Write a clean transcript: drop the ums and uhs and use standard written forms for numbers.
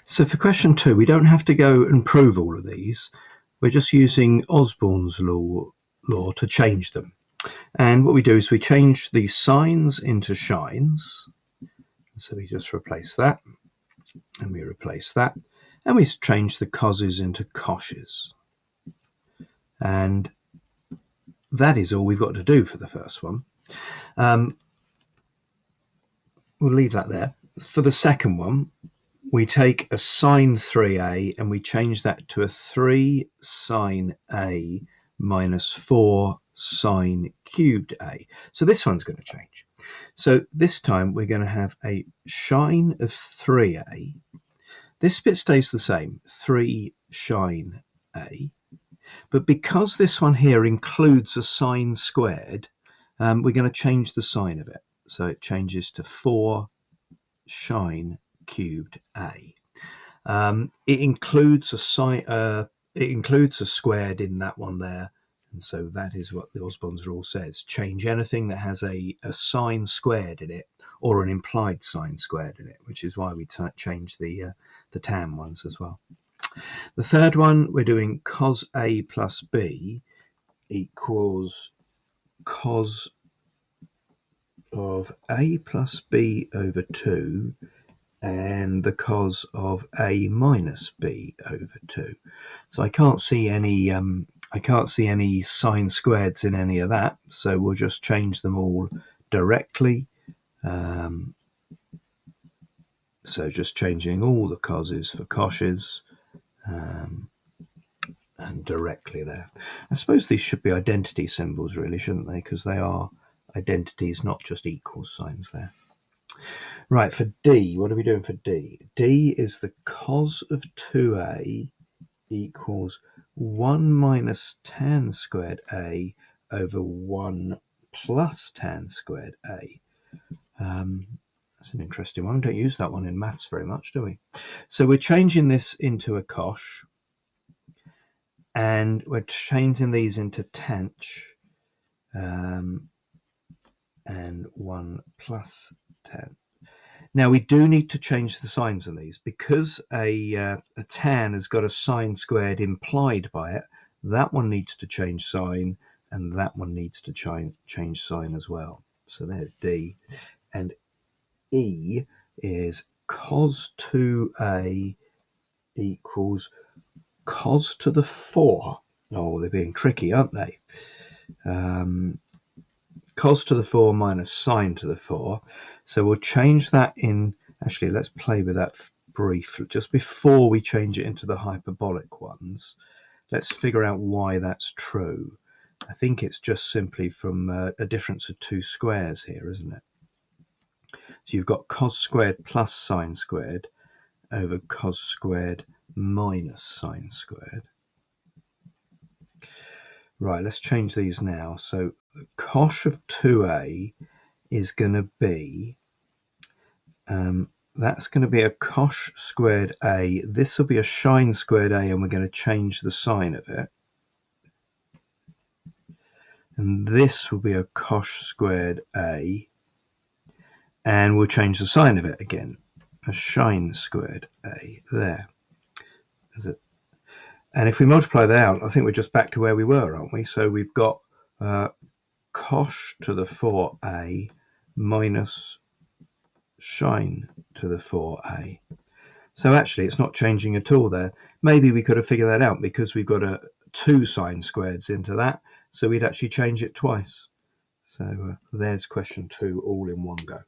So for question 2, we don't have to go and prove all of these. We're just using Osborne's law to change them. And what we do is we change the sines into shines. So we just replace that, and we replace that, and we change the coses into coshes. And that is all we've got to do for the first one. We'll leave that there. For the second one, we take a sine 3a and we change that to a 3 sine a minus 4 sine cubed a. So this one's going to change. So this time we're going to have a sine of 3a. This bit stays the same, 3 sine a. But because this one here includes a sine squared, we're going to change the sign of it. So it changes to 4 sine cubed a. It includes a squared in that one there, and so that is what the Osborne's rule says. Change anything that has a sine squared in it or an implied sine squared in it, which is why we change the tan ones as well. The third one, we're doing cos a plus b equals cos of a plus b over 2 and the cos of a minus b over 2. So I can't see any sine squareds in any of that, so we'll just change them all directly. So just changing all the coses for coshes and directly there. I suppose these should be identity symbols really, shouldn't they? Because they are identities, not just equal signs there. Right, for D, what are we doing for D? D is the cos of 2a equals 1 minus tan squared a over 1 plus tan squared a. That's an interesting one. We don't use that one in maths very much, do we? So we're changing this into a cosh, and we're changing these into tanh, and 1 plus tan. Now we do need to change the signs of these because a tan has got a sine squared implied by it. That one needs to change sign, and that one needs to change sign as well. So there's D, and E is cos 2a equals cos to the 4. Oh, they're being tricky, aren't they? Cos to the 4 minus sine to the 4. So we'll change that in. Actually, let's play with that briefly. Just before we change it into the hyperbolic ones, let's figure out why that's true. I think it's just simply from a difference of two squares here, isn't it? So you've got cos squared plus sine squared over cos squared minus sine squared. Right, let's change these now. So the cosh of 2a is going to be, that's going to be a cosh squared a. This will be a sine squared a, and we're going to change the sign of it. And this will be a cosh squared a, and we'll change the sign of it again. A sine squared a there. Is it? And if we multiply that out, I think we're just back to where we were, aren't we? So we've got cosh to the 4a minus sine to the 4a. So actually it's not changing at all there. Maybe we could have figured that out because we've got 2 sine squareds into that, so we'd actually change it twice. So there's question 2 all in one go.